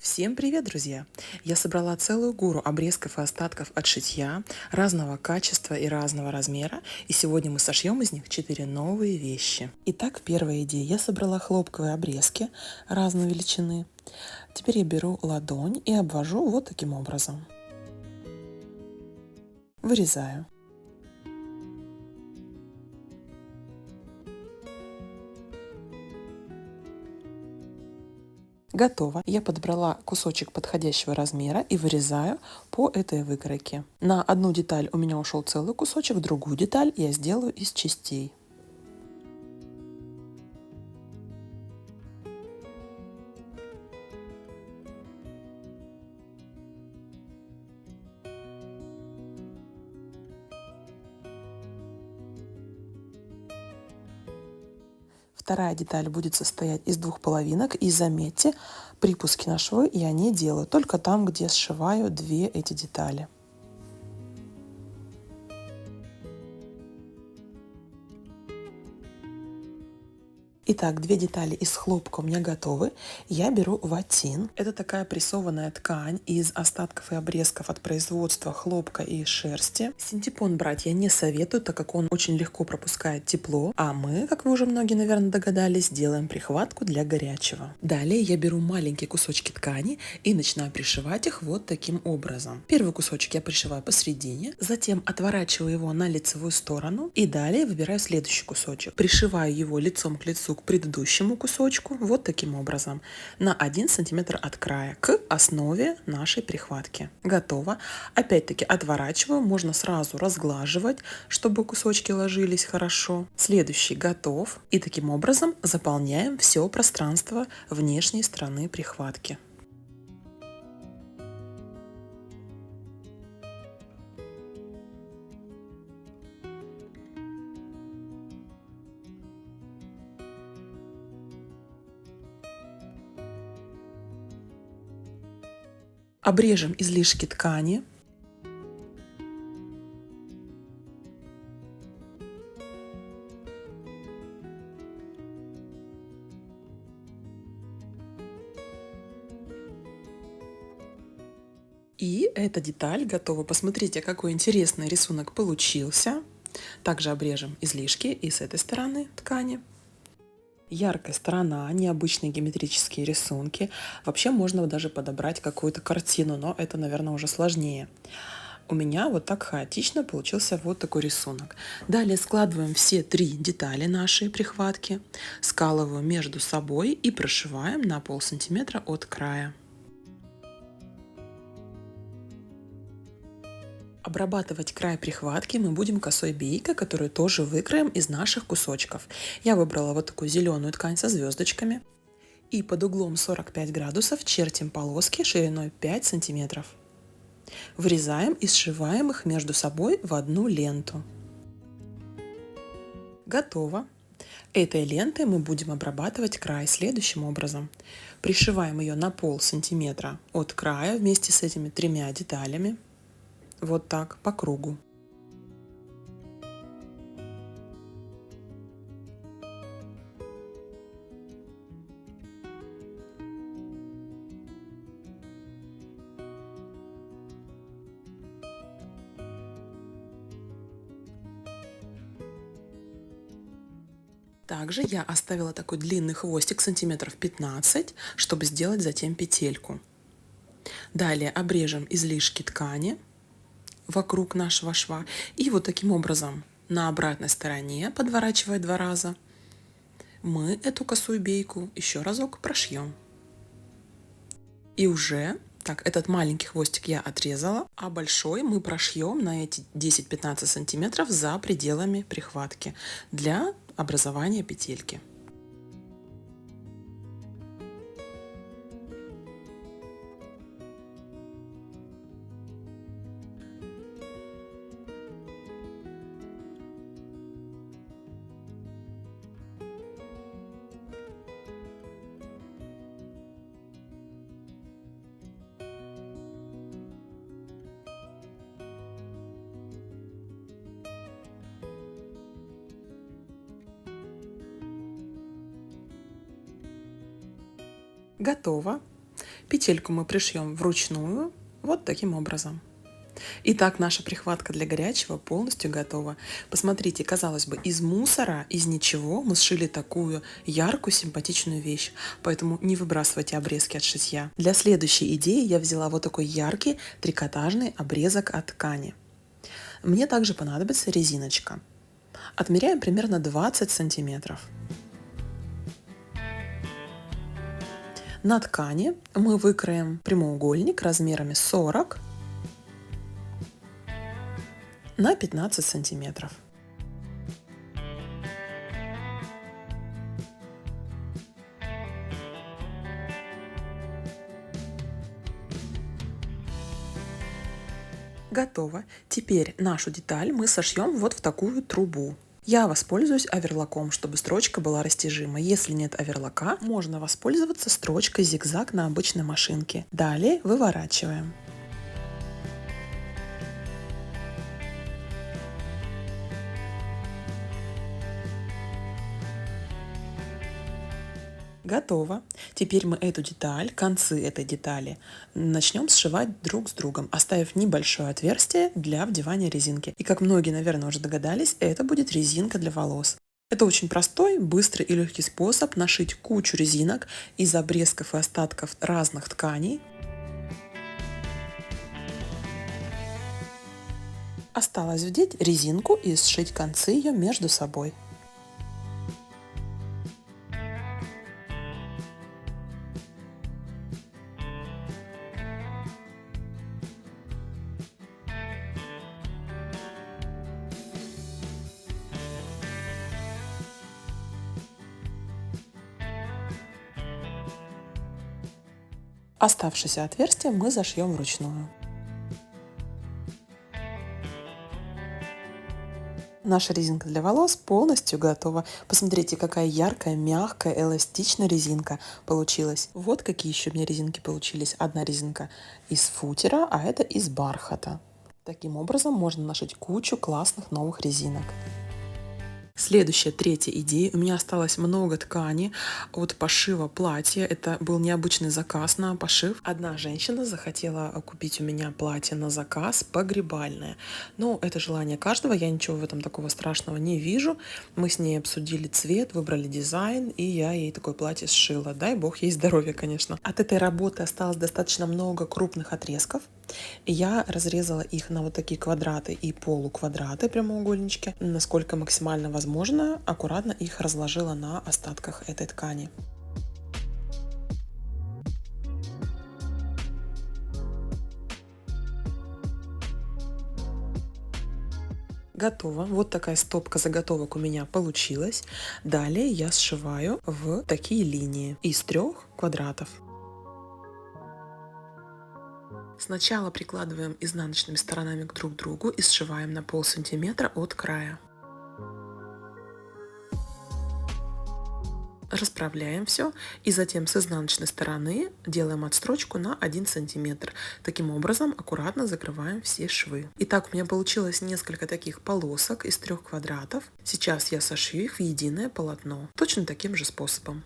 Всем привет, друзья! Я собрала целую гору обрезков и остатков от шитья разного качества и разного размера, и сегодня мы сошьем из них 4 новые вещи. Итак, первая идея. Я собрала хлопковые обрезки разной величины. Теперь я беру ладонь и обвожу вот таким образом. Вырезаю. Готово. Я подобрала кусочек подходящего размера и вырезаю по этой выкройке. На одну деталь у меня ушел целый кусочек, другую деталь я сделаю из частей. Вторая деталь будет состоять из двух половинок, и заметьте, припуски на швы я не делаю, только там, где сшиваю две эти детали. Итак, две детали из хлопка у меня готовы. Я беру ватин. Это такая прессованная ткань из остатков и обрезков от производства хлопка и шерсти. Синтепон брать я не советую, так как он очень легко пропускает тепло. А мы, как вы уже многие, наверное, догадались, делаем прихватку для горячего. Далее я беру маленькие кусочки ткани и начинаю пришивать их вот таким образом. Первый кусочек я пришиваю посередине, затем отворачиваю его на лицевую сторону и далее выбираю следующий кусочек. Пришиваю его лицом к лицу к предыдущему кусочку вот таким образом на 1 сантиметр от края к основе нашей прихватки. Готово. Опять-таки отворачиваю, можно сразу разглаживать, чтобы кусочки ложились хорошо. Следующий готов. И таким образом заполняем все пространство внешней стороны прихватки. Обрежем излишки ткани. И эта деталь готова. Посмотрите, какой интересный рисунок получился. Также обрежем излишки и с этой стороны ткани. Яркая сторона, необычные геометрические рисунки. Вообще можно даже подобрать какую-то картину, но это, наверное, уже сложнее. У меня вот так хаотично получился вот такой рисунок. Далее складываем все три детали нашей прихватки, скалываем между собой и прошиваем на полсантиметра от края. Обрабатывать край прихватки мы будем косой бейкой, которую тоже выкроем из наших кусочков. Я выбрала вот такую зеленую ткань со звездочками. И под углом 45 градусов чертим полоски шириной 5 сантиметров. Вырезаем и сшиваем их между собой в одну ленту. Готово. Этой лентой мы будем обрабатывать край следующим образом. Пришиваем ее на полсантиметра от края вместе с этими тремя деталями. Вот так, по кругу. Также я оставила такой длинный хвостик сантиметров 15, чтобы сделать затем петельку. Далее обрежем излишки ткани вокруг нашего шва. И вот таким образом на обратной стороне, подворачивая 2 раза, мы эту косую бейку еще разок прошьем. И уже, так, этот маленький хвостик я отрезала, а большой мы прошьем на эти 10-15 сантиметров за пределами прихватки для образования петельки. Готово. Петельку мы пришьем вручную, вот таким образом. Итак, наша прихватка для горячего полностью готова. Посмотрите, казалось бы, из мусора, из ничего мы сшили такую яркую, симпатичную вещь. Поэтому не выбрасывайте обрезки от шитья. Для следующей идеи я взяла вот такой яркий трикотажный обрезок от ткани. Мне также понадобится резиночка. Отмеряем примерно 20 сантиметров. На ткани мы выкроем прямоугольник размерами 40 на 15 сантиметров. Готово. Теперь нашу деталь мы сошьем вот в такую трубу. Я воспользуюсь оверлоком, чтобы строчка была растяжима. Если нет оверлока, можно воспользоваться строчкой зигзаг на обычной машинке. Далее выворачиваем. Готово. Теперь мы эту деталь, концы этой детали начнем сшивать друг с другом, оставив небольшое отверстие для вдевания резинки. И как многие, наверное, уже догадались, это будет резинка для волос. Это очень простой, быстрый и легкий способ нашить кучу резинок из обрезков и остатков разных тканей. Осталось вдеть резинку и сшить концы ее между собой. Оставшееся отверстие мы зашьем вручную. Наша резинка для волос полностью готова. Посмотрите, какая яркая, мягкая, эластичная резинка получилась. Вот какие еще у меня резинки получились. Одна резинка из футера, а это из бархата. Таким образом можно нашить кучу классных новых резинок. Следующая, третья идея. У меня осталось много ткани от пошива платья. Это был необычный заказ на пошив. Одна женщина захотела купить у меня платье на заказ погребальное. Но это желание каждого, я ничего в этом такого страшного не вижу. Мы с ней обсудили цвет, выбрали дизайн, и я ей такое платье сшила. Дай бог ей здоровья, конечно. От этой работы осталось достаточно много крупных отрезков. И я разрезала их на вот такие квадраты и полуквадраты, прямоугольнички. Насколько максимально возможно, аккуратно их разложила на остатках этой ткани. Готово. Вот такая стопка заготовок у меня получилась. Далее я сшиваю в такие линии из 3 квадратов. Сначала прикладываем изнаночными сторонами друг к другу и сшиваем на полсантиметра от края. Расправляем все и затем с изнаночной стороны делаем отстрочку на 1 сантиметр. Таким образом аккуратно закрываем все швы. Итак, у меня получилось несколько таких полосок из 3 квадратов. Сейчас я сошью их в единое полотно. Точно таким же способом.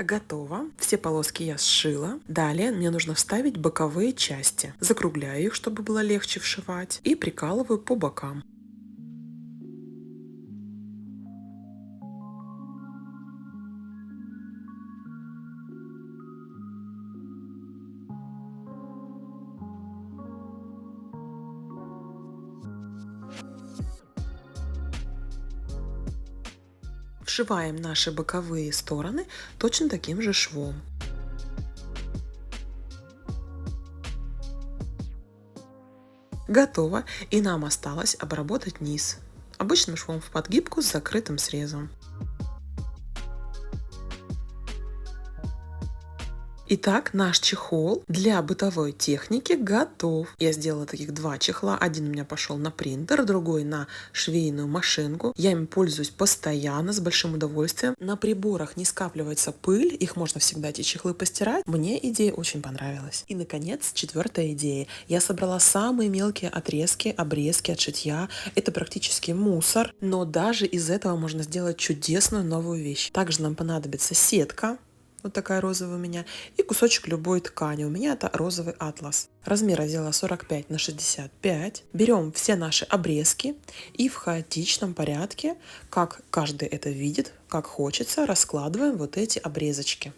Готово. Все полоски я сшила. Далее мне нужно вставить боковые части. Закругляю их, чтобы было легче вшивать, и прикалываю по бокам. Вшиваем наши боковые стороны точно таким же швом. Готово, и нам осталось обработать низ обычным швом в подгибку с закрытым срезом. Итак, наш чехол для бытовой техники готов. Я сделала таких 2 чехла. Один у меня пошел на принтер, другой на швейную машинку. Я им пользуюсь постоянно, с большим удовольствием. На приборах не скапливается пыль, их можно всегда эти чехлы постирать. Мне идея очень понравилась. И, наконец, 4-я идея. Я собрала самые мелкие отрезки, обрезки от шитья. Это практически мусор, но даже из этого можно сделать чудесную новую вещь. Также нам понадобится сетка. Вот такая розовая у меня. И кусочек любой ткани. У меня это розовый атлас. Размер я взяла 45 на 65. Берем все наши обрезки и в хаотичном порядке, как каждый это видит, как хочется, раскладываем вот эти обрезочки.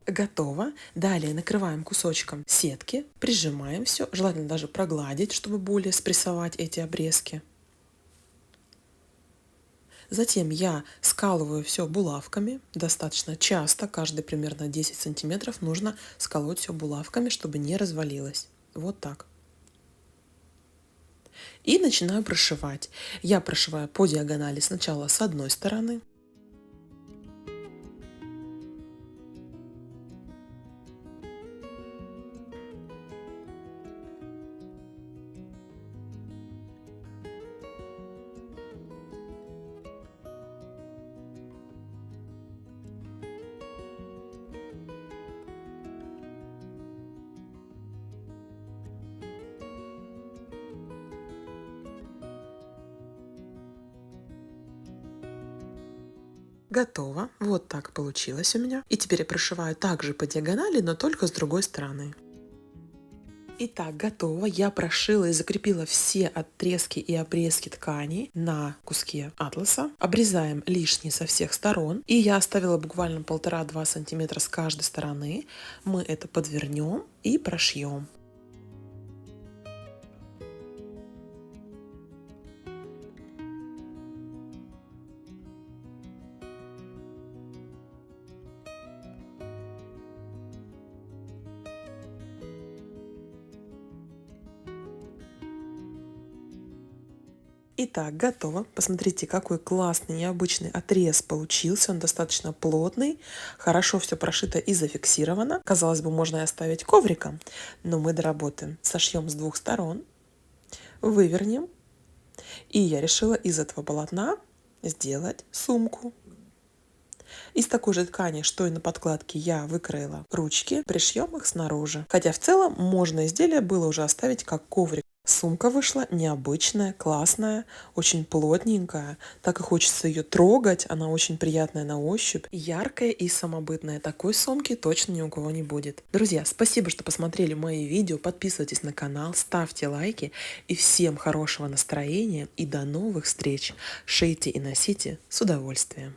Готово. Далее накрываем кусочком сетки, прижимаем все, желательно даже прогладить, чтобы более спрессовать эти обрезки. Затем я скалываю все булавками, достаточно часто, каждые примерно 10 сантиметров нужно сколоть все булавками, чтобы не развалилось. Вот так. И начинаю прошивать. Я прошиваю по диагонали сначала с одной стороны. Готово. Вот так получилось у меня. И теперь я прошиваю также по диагонали, но только с другой стороны. Итак, готово. Я прошила и закрепила все отрезки и обрезки тканей на куске атласа. Обрезаем лишние со всех сторон. И я оставила буквально 1,5-2 сантиметра с каждой стороны. Мы это подвернем и прошьем. Итак, готово. Посмотрите, какой классный, необычный отрез получился. Он достаточно плотный, хорошо все прошито и зафиксировано. Казалось бы, можно и оставить ковриком, но мы доработаем. Сошьем с 2 сторон, вывернем. И я решила из этого полотна сделать сумку. Из такой же ткани, что и на подкладке, я выкроила ручки, пришьем их снаружи. Хотя в целом можно изделие было уже оставить как коврик. Сумка вышла необычная, классная, очень плотненькая. Так и хочется ее трогать, она очень приятная на ощупь, яркая и самобытная. Такой сумки точно ни у кого не будет. Друзья, спасибо, что посмотрели мои видео. Подписывайтесь на канал, ставьте лайки. И всем хорошего настроения и до новых встреч. Шейте и носите с удовольствием.